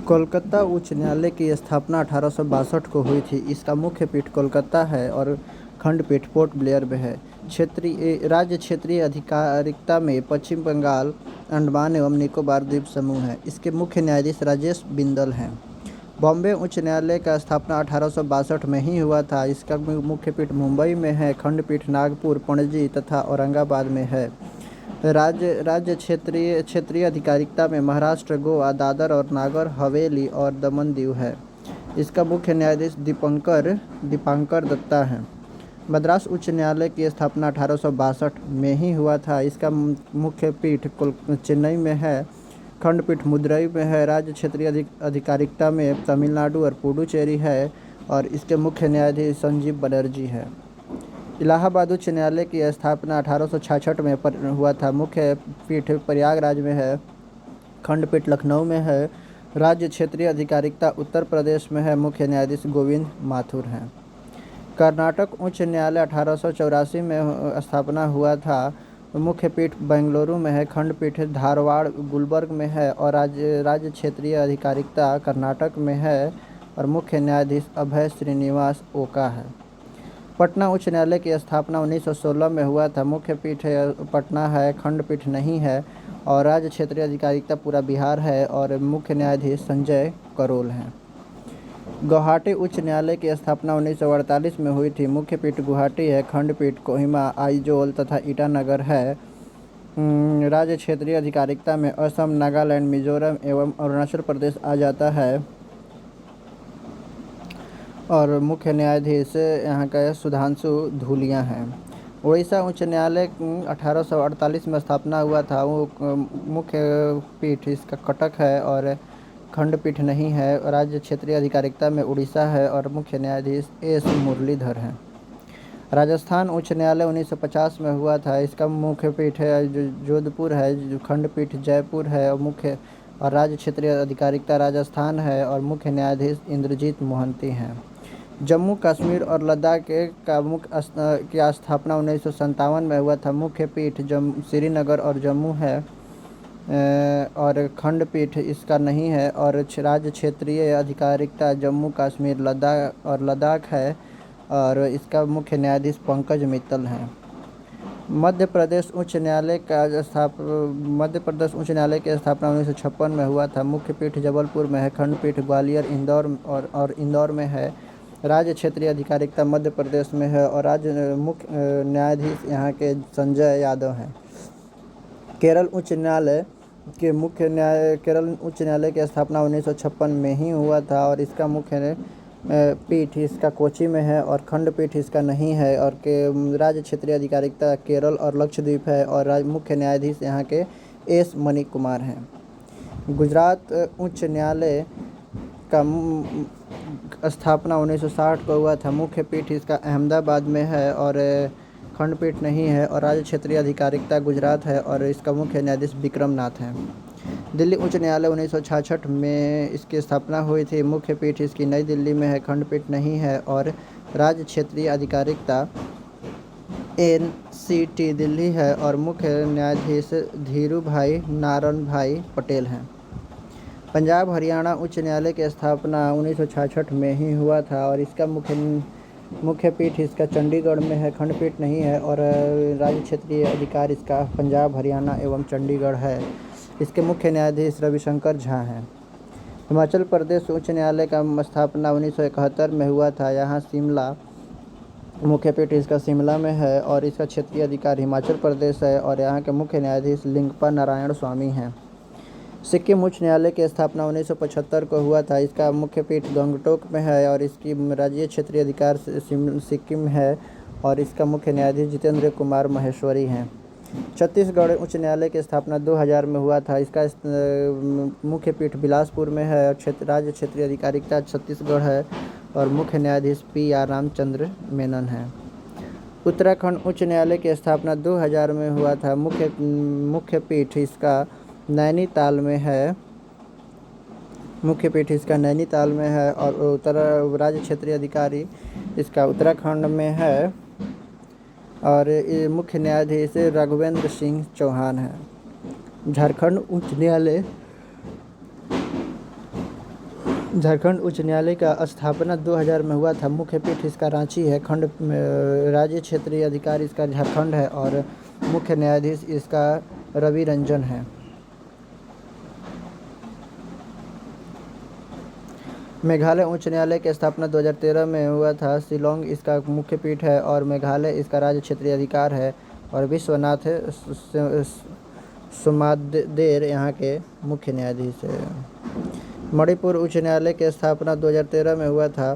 कोलकाता उच्च न्यायालय की स्थापना 1862 को हुई थी। इसका मुख्य पीठ कोलकाता है और खंडपीठ पोर्ट ब्लेयर में है। राज्य क्षेत्रीय अधिकारिता में पश्चिम बंगाल, अंडमान एवं निकोबार द्वीप समूह है। इसके मुख्य न्यायाधीश राजेश बिंदल हैं। बॉम्बे उच्च न्यायालय का स्थापना 1862 में ही हुआ था। इसका मुख्य पीठ मुंबई में है। खंडपीठ नागपुर, पणजी तथा औरंगाबाद में है। राज्य क्षेत्रीय अधिकारिता में महाराष्ट्र, गोवा, दादर और नागर हवेली और दमन दीव है। इसका मुख्य न्यायाधीश दीपांकर दत्ता है। मद्रास उच्च न्यायालय की स्थापना 1862 में ही हुआ था। इसका मुख्य पीठ चेन्नई में है। खंडपीठ मदुरई में है। राज्य क्षेत्रीय अधिकारिता में तमिलनाडु और पुडुचेरी है और इसके मुख्य न्यायाधीश संजीव बनर्जी है। इलाहाबाद उच्च न्यायालय की स्थापना 1866 में हुआ था। मुख्य पीठ प्रयागराज में है। खंडपीठ लखनऊ में है। राज्य क्षेत्रीय अधिकारिता उत्तर प्रदेश में है। मुख्य न्यायाधीश गोविंद माथुर हैं। कर्नाटक उच्च न्यायालय 1884 में स्थापना हुआ था। मुख्य पीठ बेंगलुरु में है। खंडपीठ धारवाड़, गुलबर्ग में है और राज्य क्षेत्रीय अधिकारिता कर्नाटक में है और मुख्य न्यायाधीश अभय श्रीनिवास ओका है। पटना उच्च न्यायालय की स्थापना 1916 में हुआ था। मुख्य पीठ पटना है। खंडपीठ नहीं है और राज्य क्षेत्रीय अधिकारिता पूरा बिहार है और मुख्य न्यायाधीश संजय करोल हैं। गुवाहाटी उच्च न्यायालय की स्थापना 1948 में हुई थी। मुख्य पीठ गुवाहाटी है। खंडपीठ कोहिमा, आइजोल तथा ईटानगर है। राज्य क्षेत्रीय अधिकारिता में असम, नागालैंड, मिजोरम एवं अरुणाचल प्रदेश आ जाता है और मुख्य न्यायाधीश यहाँ का सुधांशु धूलिया हैं। उड़ीसा उच्च न्यायालय 1848 में स्थापना हुआ था। वो मुख्य पीठ इसका कटक है और खंडपीठ नहीं है। राज्य क्षेत्रीय अधिकारिता में उड़ीसा है और मुख्य न्यायाधीश एस मुरलीधर हैं। राजस्थान उच्च न्यायालय 1950 में हुआ था। इसका मुख्य पीठ है जोधपुर है। खंडपीठ जयपुर है और राज्य क्षेत्रीय अधिकारिता राजस्थान है और मुख्य न्यायाधीश इंद्रजीत मोहंती हैं। जम्मू कश्मीर और लद्दाख की स्थापना 1957 में हुआ था। मुख्य पीठ श्रीनगर और जम्मू है और खंडपीठ इसका नहीं है और राज्य क्षेत्रीय अधिकारिता जम्मू कश्मीर लद्दाख है और इसका मुख्य न्यायाधीश पंकज मित्तल हैं। मध्य प्रदेश उच्च न्यायालय की स्थापना 1956 में हुआ था। मुख्य पीठ जबलपुर में है। खंडपीठ ग्वालियर, इंदौर और इंदौर में है। राज्य क्षेत्रीय अधिकारिता मध्य प्रदेश में है और राज्य मुख्य न्यायाधीश यहाँ के संजय यादव हैं। केरल उच्च न्यायालय की स्थापना 1956 में ही हुआ था और इसका मुख्य पीठ इसका कोची में है और खंडपीठ इसका नहीं है और राज्य क्षेत्रीय अधिकारिता केरल और लक्षद्वीप है और मुख्य न्यायाधीश यहाँ के एस मणि कुमार हैं। गुजरात उच्च न्यायालय का स्थापना 1960 को हुआ था। मुख्य पीठ इसका अहमदाबाद में है और खंडपीठ नहीं है और राज्य क्षेत्रीय अधिकारिता गुजरात है और इसका मुख्य न्यायाधीश विक्रम नाथ हैं। दिल्ली उच्च न्यायालय 1966 में इसकी स्थापना हुई थी। मुख्य पीठ इसकी नई दिल्ली में है। खंडपीठ नहीं है और राज्य क्षेत्रीय अधिकारिता NCT दिल्ली है और मुख्य न्यायाधीश धीरूभाई नारायणभाई पटेल हैं। पंजाब हरियाणा उच्च न्यायालय की स्थापना 1966 में ही हुआ था और इसका मुख्य पीठ इसका चंडीगढ़ में है। खंडपीठ नहीं है और राज्य क्षेत्रीय अधिकार इसका पंजाब, हरियाणा एवं चंडीगढ़ है। इसके मुख्य न्यायाधीश रविशंकर झा हैं। हिमाचल प्रदेश उच्च न्यायालय का स्थापना 1971 में हुआ था। यहाँ शिमला मुख्य पीठ इसका शिमला में है और इसका क्षेत्रीय अधिकार हिमाचल प्रदेश है और यहाँ के मुख्य न्यायाधीश लिंगप्पा नारायण स्वामी हैं। सिक्किम उच्च न्यायालय की स्थापना 1975 को हुआ था। इसका मुख्य पीठ गंगटोक में है और इसकी राज्य क्षेत्रीय अधिकार सिक्किम है और इसका मुख्य न्यायाधीश जितेंद्र कुमार महेश्वरी हैं। छत्तीसगढ़ उच्च न्यायालय की स्थापना 2000 में हुआ था। इसका मुख्य पीठ बिलासपुर में है और राज्य क्षेत्रीय अधिकारिता छत्तीसगढ़ है और मुख्य न्यायाधीश PR रामचंद्र मेनन हैं। उत्तराखंड उच्च न्यायालय की स्थापना 2000 में हुआ था। मुख्य पीठ इसका नैनीताल में है। मुख्य पीठ इसका नैनीताल में है और राज्य क्षेत्रीय अधिकारी इसका उत्तराखंड में है और मुख्य न्यायाधीश राघवेंद्र सिंह चौहान हैं। झारखंड उच्च न्यायालय झारखंड उच्च न्यायालय का स्थापना 2000 में हुआ था। मुख्य पीठ इसका रांची है। खंड राज्य क्षेत्रीय अधिकार इसका झारखंड है और मुख्य न्यायाधीश इसका रवि रंजन है। मेघालय उच्च न्यायालय की स्थापना 2013 में हुआ था। शिलोंग इसका मुख्य पीठ है और मेघालय इसका राज्य क्षेत्रीय अधिकार है और विश्वनाथ सुमादेर यहाँ के मुख्य न्यायाधीश है। मणिपुर उच्च न्यायालय की स्थापना 2013 में हुआ था।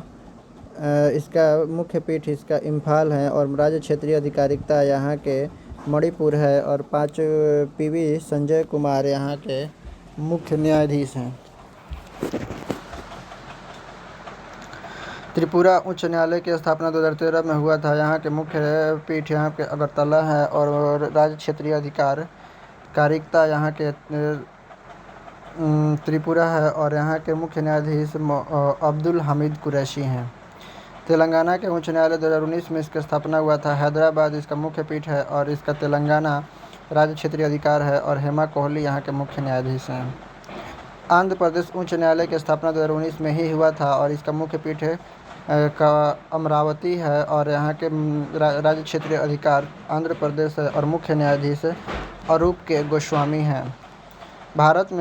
इसका मुख्य पीठ इसका इम्फाल है और राज्य क्षेत्रीय अधिकारिता यहाँ के मणिपुर है और 5 पीवी संजय कुमार यहाँ के मुख्य न्यायाधीश हैं। त्रिपुरा उच्च न्यायालय की स्थापना 2013 में हुआ था। यहाँ के मुख्य पीठ यहाँ के अगरतला है और राज्य क्षेत्रीय अधिकारिता यहाँ के त्रिपुरा है और यहाँ के मुख्य न्यायाधीश अब्दुल हमीद कुरैशी हैं। तेलंगाना के उच्च न्यायालय 2019 में इसकी स्थापना हुआ था। हैदराबाद इसका मुख्य पीठ है और इसका तेलंगाना राज्य क्षेत्रीय अधिकार है और हेमा कोहली यहाँ के मुख्य न्यायाधीश हैं। आंध्र प्रदेश उच्च न्यायालय की स्थापना 2019 में ही हुआ था और इसका मुख्य पीठ का अमरावती है और यहाँ के राज्य क्षेत्रीय अधिकार आंध्र प्रदेश है और मुख्य न्यायाधीश अरूप के गोस्वामी हैं। भारत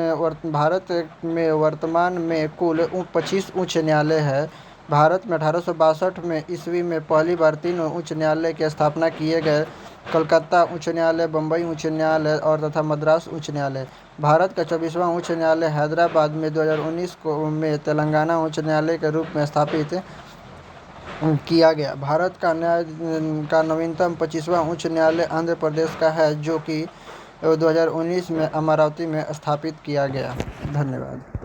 में वर्तमान में कुल 25 उच्च न्यायालय है। भारत में 1862 में ईस्वी में पहली बार 3 उच्च न्यायालय की स्थापना किए गए। कलकत्ता उच्च न्यायालय, बम्बई उच्च न्यायालय और तथा मद्रास उच्च न्यायालय। भारत का 24वां उच्च न्यायालय हैदराबाद में 2019 में तेलंगाना उच्च न्यायालय के रूप में स्थापित किया गया। भारत का नवीनतम 25वां उच्च न्यायालय आंध्र प्रदेश का है जो कि 2019 में अमरावती में स्थापित किया गया। धन्यवाद।